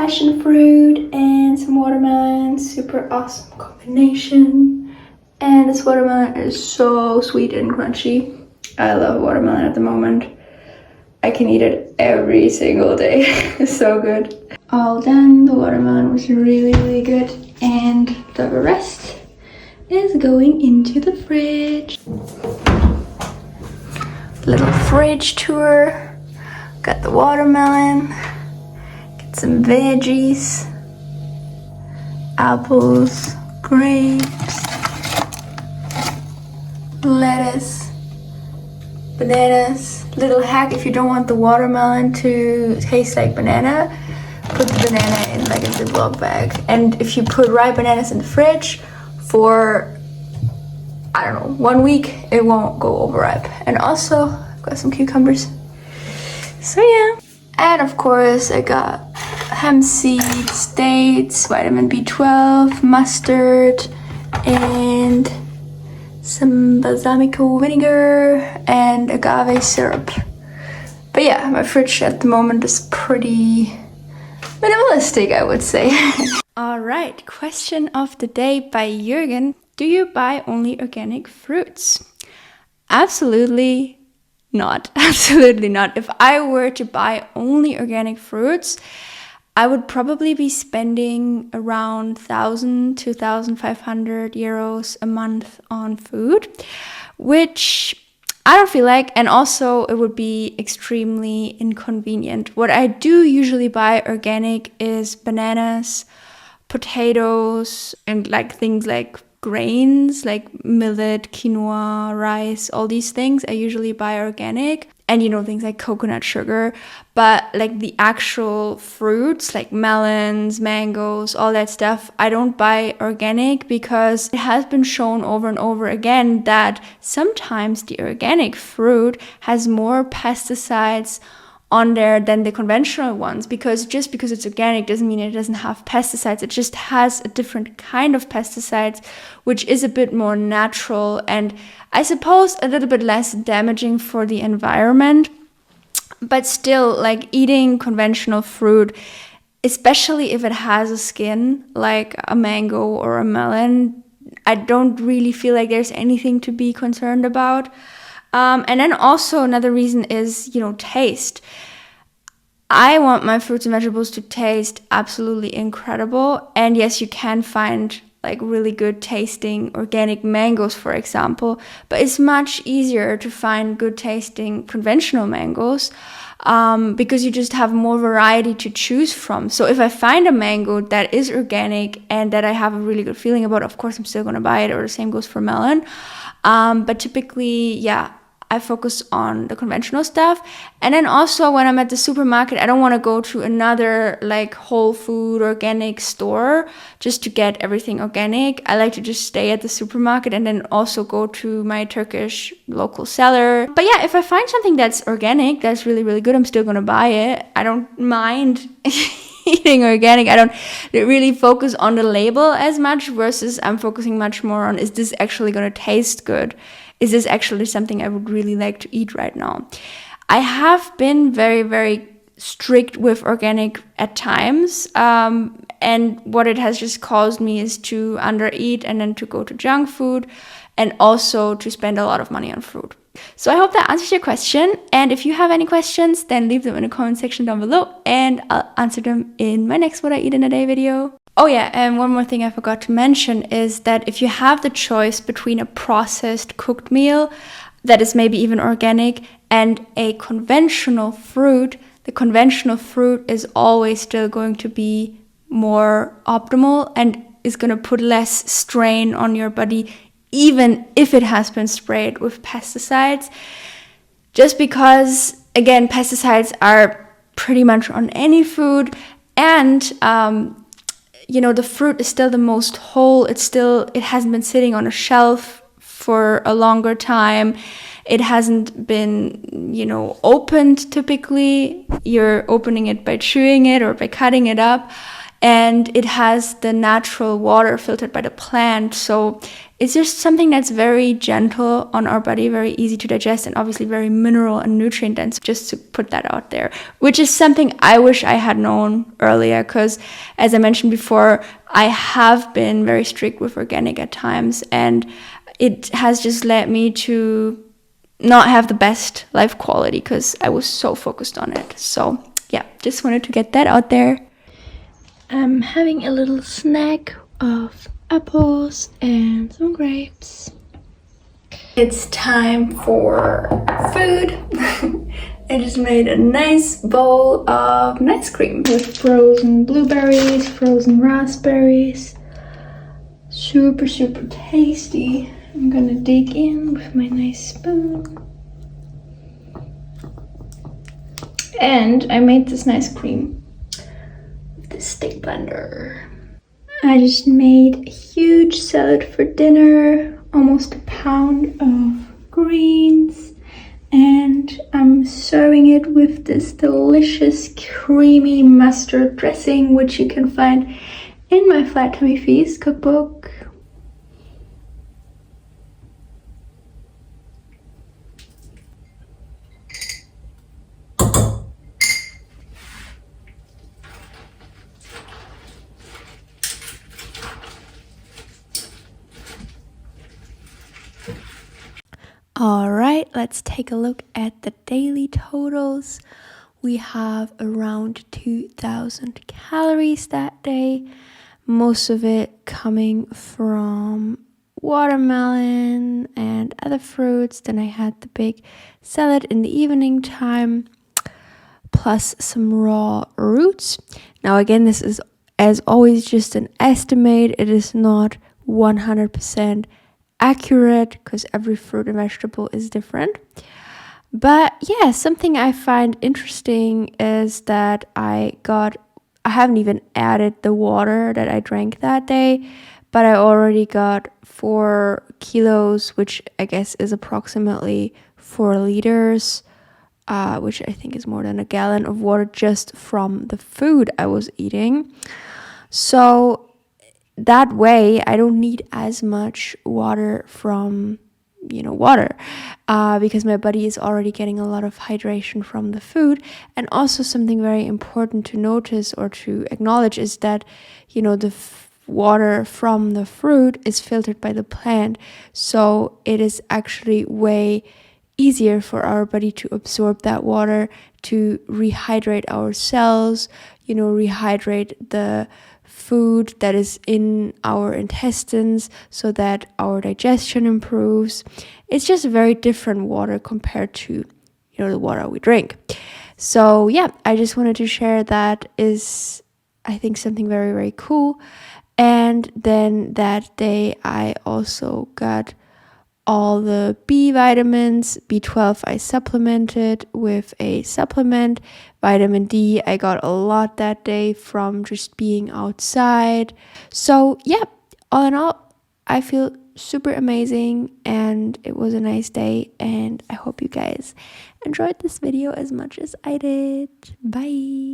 passion fruit and some watermelon. Super awesome combination. And this watermelon is so sweet and crunchy. I love watermelon at the moment. I can eat it every single day. It's so good. All done. The watermelon was really, really good. And the rest is going into the fridge. Little fridge tour. Got the watermelon. Get some veggies. Apples, grapes, lettuce, bananas. Little hack, if you don't want the watermelon to taste like banana, put the banana in like a Ziploc bag. And if you put ripe bananas in the fridge for, I don't know, 1 week, it won't go overripe. And also, I've got some cucumbers. So yeah. And of course, I got hemp seeds, dates, vitamin B12, mustard, and some balsamico vinegar and agave syrup. But yeah, my fridge at the moment is pretty minimalistic, I would say. All right, question of the day by Jürgen. Do you buy only organic fruits? Absolutely not. Absolutely not. If I were to buy only organic fruits, I would probably be spending around 1,000 to 1,500 euros a month on food, which I don't feel like, and also it would be extremely inconvenient. What I do usually buy organic is bananas, potatoes, and like things like grains like millet, quinoa, rice, all these things I usually buy organic. And things like coconut sugar, but like the actual fruits like melons, mangoes, all that stuff, I don't buy organic because it has been shown over and over again that sometimes the organic fruit has more pesticides on there than the conventional ones, because just because it's organic doesn't mean it doesn't have pesticides. It just has a different kind of pesticides, which is a bit more natural and I suppose a little bit less damaging for the environment. But still, like eating conventional fruit, especially if it has a skin like a mango or a melon, I don't really feel like there's anything to be concerned about. And then also another reason is, taste. I want my fruits and vegetables to taste absolutely incredible. And yes, you can find like really good tasting organic mangoes, for example, but it's much easier to find good tasting conventional mangoes because you just have more variety to choose from. So if I find a mango that is organic and that I have a really good feeling about, of course, I'm still going to buy it, or the same goes for melon. But typically, yeah, I focus on the conventional stuff. And then also when I'm at the supermarket, I don't want to go to another like whole food organic store just to get everything organic. I like to just stay at the supermarket and then also go to my Turkish local seller. But yeah, if I find something that's organic, that's really, really good, I'm still going to buy it. I don't mind eating organic. I don't really focus on the label as much, versus I'm focusing much more on, is this actually going to taste good? Is this actually something I would really like to eat right now? I have been very, very strict with organic at times. And what it has just caused me is to undereat and then to go to junk food and also to spend a lot of money on food. So I hope that answers your question. And if you have any questions, then leave them in the comment section down below and I'll answer them in my next What I Eat in a Day video. Oh yeah, and one more thing I forgot to mention is that if you have the choice between a processed cooked meal that is maybe even organic and a conventional fruit, the conventional fruit is always still going to be more optimal and is going to put less strain on your body, even if it has been sprayed with pesticides. Just because, again, pesticides are pretty much on any food, and the fruit is still the most whole. It hasn't been sitting on a shelf for a longer time. It hasn't been, opened typically. You're opening it by chewing it or by cutting it up. and it has the natural water filtered by the plant. So it's just something that's very gentle on our body, very easy to digest, and obviously very mineral and nutrient dense, just to put that out there, which is something I wish I had known earlier, because as I mentioned before, I have been very strict with organic at times, and it has just led me to not have the best life quality because I was so focused on it. So yeah, just wanted to get that out there. I'm having a little snack of apples and some grapes. It's time for food. I just made a nice bowl of ice cream with frozen blueberries, frozen raspberries. Super, super tasty. I'm gonna dig in with my nice spoon. And I made this nice cream with this stick blender. I just made a huge salad for dinner, almost a pound of greens, and I'm serving it with this delicious creamy mustard dressing, which you can find in my Flat Tummy Feast cookbook. All right, let's take a look at the daily totals. We have around 2,000 calories that day, most of it coming from watermelon and other fruits. Then I had the big salad in the evening time, plus some raw roots. Now again, this is as always just an estimate. It is not 100% accurate because every fruit and vegetable is different. But yeah, something I find interesting is that I haven't even added the water that I drank that day, but I already got 4 kilos, which I guess is approximately 4 liters, which I think is more than a gallon of water just from the food I was eating. So that way I don't need as much water from water, because my body is already getting a lot of hydration from the food. And also something very important to notice or to acknowledge is that the water from the fruit is filtered by the plant, so it is actually way easier for our body to absorb that water, to rehydrate our cells, rehydrate the food that is in our intestines so that our digestion improves. It's just very different water compared to the water we drink. So yeah, I just wanted to share that is, I think, something very, very cool. And then that day I also got all the B vitamins. B12 I supplemented with a supplement. Vitamin D I got a lot that day from just being outside. So yeah, all in all, I feel super amazing and it was a nice day, and I hope you guys enjoyed this video as much as I did. Bye.